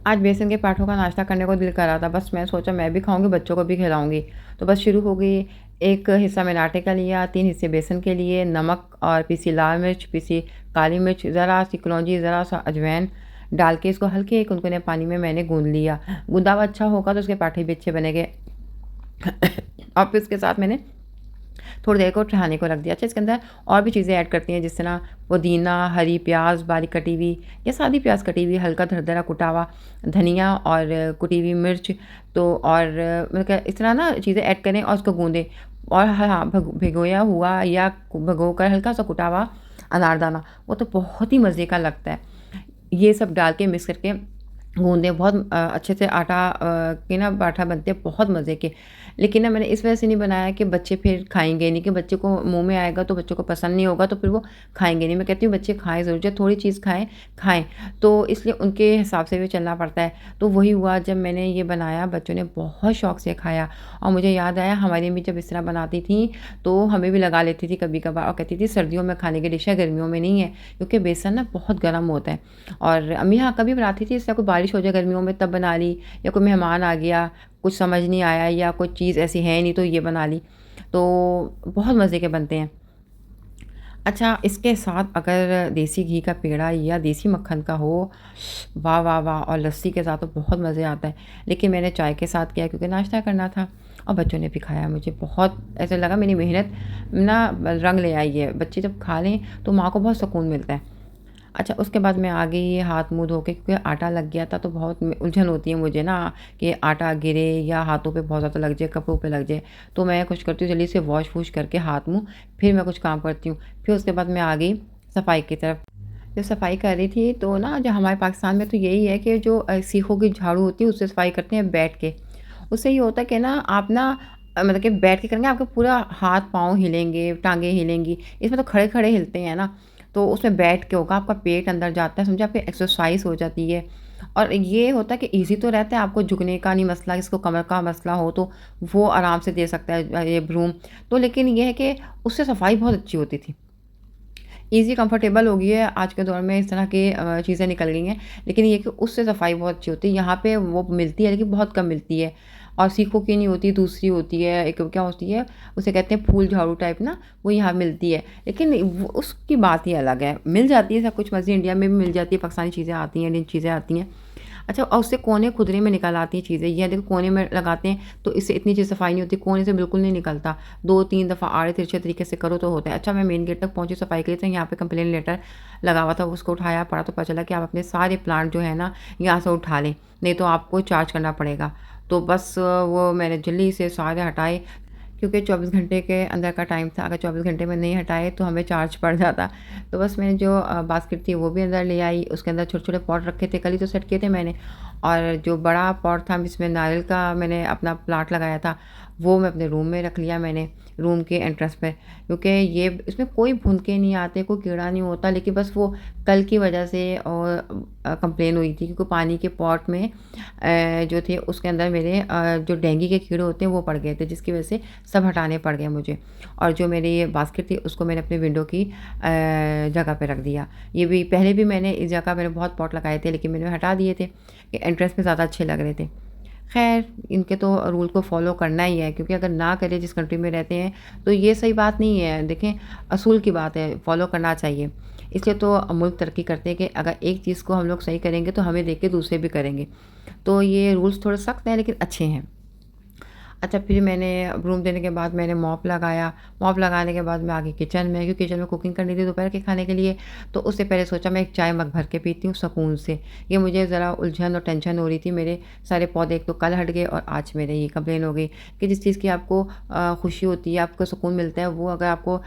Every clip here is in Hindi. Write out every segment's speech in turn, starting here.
आज बेसन के पराठों का नाश्ता करने को दिल कर रहा था। बस मैं सोचा मैं भी खाऊँगी, बच्चों को भी खिलाऊँगी। तो बस शुरू हो गई। एक हिस्सा मैंने आटे का लिया, 3 हिस्से बेसन के लिए, नमक और पीसी लाल मिर्च, पीसी काली मिर्च, ज़रा-सी कलौंजी, ज़रा-सा अजवाइन डाल के इसको हल्के कुनकुने पानी में मैंने गूँध लिया। गूँधा हुआ अच्छा होगा तो उसके पराठे भी अच्छे बनेंगे। और फिर उसके साथ मैंने थोड़ी देर को ठहरने को रख दिया। अच्छा, इसके अंदर और भी चीज़ें ऐड करती हैं, जिस तरह पुदीना, हरी प्याज़ बारीक कटी हुई या सादी प्याज़ कटी हुई, हल्का दरदरा कुटा हुआ धनिया और कुटी हुई मिर्च। तो और मतलब क्या इस तरह ना चीज़ें ऐड करें और उसको गूँदें। और हाँ, भिगोया हुआ या भिगोकर हल्का-सा कुटा हुआ अनारदाना, वो तो बहुत ही मज़े का लगता है। ये सब डाल के मिक्स करके गूँदें, बहुत अच्छे से आटा के ना पराठा बनते हैं बहुत मज़े के। लेकिन ना मैंने इस वजह से नहीं बनाया कि बच्चे फिर खाएँगे नहीं, कि बच्चे को मुँह में आएगा तो बच्चों को पसंद नहीं होगा तो फिर वो खाएँगे नहीं। मैं कहती हूँ बच्चे खाएँ ज़रूर, चाहे थोड़ी चीज़ खाएँ। तो इसलिए उनके हिसाब से भी चलना पड़ता है। तो वही हुआ, जब मैंने ये बनाया बच्चों ने बहुत शौक से खाया। और मुझे याद आया हमारी अम्मी जब इस तरह बनाती थीं तो हमें भी लगा लेती थी कभी-कभार और कहती थी सर्दियों में खाने की डिश है, गर्मियों में नहीं है, क्योंकि बेसन ना बहुत गर्म होता है। और अम्मी हाँ, कभी बनाती थी, इससे कोई बारिश हो जाए गर्मियों में तब बना ली, या कोई मेहमान आ गया, कुछ समझ नहीं आया या कोई चीज़ ऐसी है नहीं तो ये बना ली। तो बहुत मज़े के बनते हैं। अच्छा, इसके साथ अगर देसी घी का पेड़ा या देसी मक्खन का हो, वाह, वाह, वाह! और लस्सी के साथ तो बहुत मज़े आता है। लेकिन मैंने चाय के साथ किया क्योंकि नाश्ता करना था और बच्चों ने भी खाया। मुझे बहुत ऐसा लगा मेरी मेहनत ना रंग ले आई है। बच्चे जब खा लें तो माँ को बहुत सुकून मिलता है। अच्छा, उसके बाद मैं आ गई हाथ मुँह धो के, क्योंकि आटा लग गया था तो बहुत उलझन होती है मुझे ना कि आटा गिरे या हाथों पे बहुत ज़्यादा लग जाए, कपड़ों पे लग जाए। तो मैं कुछ करती हूँ जल्दी से वॉश-वूश करके हाथ मुँह, फिर मैं कुछ काम करती हूँ। फिर उसके बाद मैं आ गई सफाई की तरफ। जब सफाई कर रही थी तो ना जो हमारे पाकिस्तान में तो यही है कि जो सीखों की झाड़ू होती है उससे सफाई करते हैं बैठ के। उससे ये होता है कि ना आप ना मतलब कि बैठ के करेंगे आपका पूरा हाथ-पाँव हिलेंगे, टाँगें हिलेंगी। इसमें तो खड़े-खड़े हिलते हैं ना, तो उसमें बैठ के होगा, आपका पेट अंदर जाता है, समझे, आपकी एक्सरसाइज़ हो जाती है। और ये होता है कि ईज़ी तो रहता है, आपको झुकने का नहीं मसला, किसको कमर का मसला हो तो वो आराम से दे सकता है ये ब्रूम। तो लेकिन ये है कि उससे सफाई बहुत अच्छी होती थी। ईज़ी कंफर्टेबल हो गई है, आज के दौर में इस तरह की चीज़ें निकल गई हैं। लेकिन ये कि उससे सफाई बहुत अच्छी होती है, यहाँ पे वो मिलती है लेकिन बहुत कम मिलती है। और सीखों की नहीं होती, दूसरी होती है, एक क्या होती है, उसे कहते हैं फूल झाड़ू टाइप ना, वो यहाँ मिलती है। लेकिन वो उसकी बात ही अलग है, मिल जाती है सब कुछ मर्ज़ी, इंडिया में भी मिल जाती है, पाकिस्तानी चीज़ें आती हैं, इंडियन चीज़ें आती हैं। अच्छा, और उससे कोने खुदरे में निकल आती हैं चीज़ें। ये देखो कोने में लगाते हैं तो इससे इतनी अच्छी सफाई नहीं होती, कोने से बिल्कुल नहीं निकलता। 2-3 दफ़ा आड़े-तिरछे तरीके से करो तो होता है। अच्छा, मैं मेन गेट तक पहुँची सफाई के लिए तो यहाँ पे कंप्लेन लेटर लगा हुआ था, उसको उठाया, पढ़ा तो पता चला कि आप अपने सारे प्लांट जो है ना यहाँ से उठा लें, नहीं तो आपको चार्ज करना पड़ेगा। तो बस वो मैंने जल्दी से सारे हटाए, क्योंकि 24 घंटे के अंदर का टाइम था, अगर 24 घंटे में नहीं हटाए तो हमें चार्ज पड़ जाता। तो बस मैंने जो बास्केट थी वो भी अंदर ले आई, उसके अंदर छोटे-छोटे पॉट रखे थे, कल ही तो सेट किए थे मैंने। और जो बड़ा पॉट था जिसमें नारियल का मैंने अपना प्लांट लगाया था, वो मैं अपने रूम में रख लिया मैंने, रूम के एंट्रेंस पे। क्योंकि ये इसमें कोई भुनके नहीं आते, कोई कीड़ा नहीं होता, लेकिन बस वो कल की वजह से और कंप्लेन हुई थी क्योंकि पानी के पॉट में जो थे उसके अंदर मेरे जो डेंगू के कीड़े होते हैं वो पड़ गए थे, जिसकी वजह से सब हटाने पड़ गए मुझे। और जो मेरी ये बास्केट थी उसको मैंने अपने विंडो की जगह पे रख दिया। ये भी पहले भी मैंने इस जगह मैंने बहुत पॉट लगाए थे लेकिन मैंने हटा दिए थे कि एंट्रेंस में ज़्यादा अच्छे लग रहे थे। ख़ैर, इनके तो रूल को फ़ॉलो करना ही है, क्योंकि अगर ना करें जिस कंट्री में रहते हैं तो ये सही बात नहीं है। देखें, असूल की बात है, फ़ॉलो करना चाहिए। इसलिए तो मुल्क तरक्की करते हैं कि अगर एक चीज़ को हम लोग सही करेंगे तो हमें देख के दूसरे भी करेंगे। तो ये रूल्स थोड़े सख्त हैं लेकिन अच्छे हैं। अच्छा, फिर मैंने रूम देने के बाद मैंने मॉप लगाया। मॉप लगाने के बाद मैं आ गई किचन में, क्योंकि किचन में कुकिंग करनी थी दोपहर के खाने के लिए। तो उससे पहले सोचा मैं एक चाय मग भर के पीती हूँ सुकून से। ये मुझे ज़रा उलझन और टेंशन हो रही थी, मेरे सारे पौधे एक तो कल हट गए और आज मेरे ये कंप्लेन हो गई कि जिस चीज़ की आपको खुशी होती है, आपको सुकून मिलता है, वो अगर आपको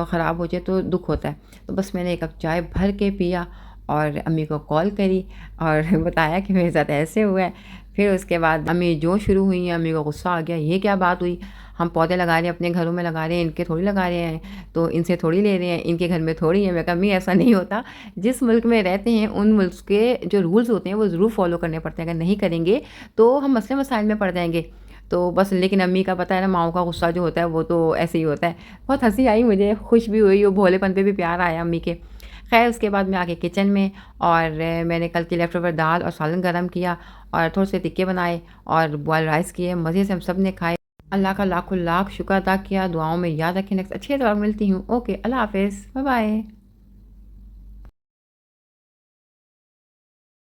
ख़राब हो जाए तो दुःख होता है। तो बस मैंने 1 कप चाय भर के पिया और अम्मी को कॉल करी और बताया कि मेरे साथ ऐसे हुआ है। फिर उसके बाद अम्मी जो शुरू हुई हैं, अम्मी को गुस्सा आ गया, ये क्या बात हुई? हम पौधे लगा रहे हैं, अपने घरों में लगा रहे हैं, इनके थोड़ी लगा रहे हैं, तो इनसे थोड़ी ले रहे हैं, इनके घर में थोड़ी है। मैं कहा अम्मी ऐसा नहीं होता, जिस मुल्क में रहते हैं उन मुल्क के जो रूल्स होते हैं वो ज़रूर फ़ॉलो करने पड़ते हैं, अगर नहीं करेंगे तो हम मसले मसाइल में पड़ जाएँगे। तो बस, लेकिन अम्मी का पता है ना, माँओं का गुस्सा जो होता है वो तो ऐसे ही होता है। बहुत हँसी आई मुझे, खुश भी हुई और भोलेपन पे भी प्यार आया अम्मी के। ख़ैर उसके बाद मैं आ गई किचन में और मैंने कल की लेफ्ट ओवर दाल और सालन गरम किया और थोड़े से टिक्के बनाए और बॉयल राइस किए। मज़े से हम सब ने खाए। अल्लाह का लाखों लाख शुक्र अदा किया। दुआओं में याद रखें। नेक्स्ट अच्छी खबर मिलती हूँ। ओके, अल्लाह हाफ़िज़। Bye bye.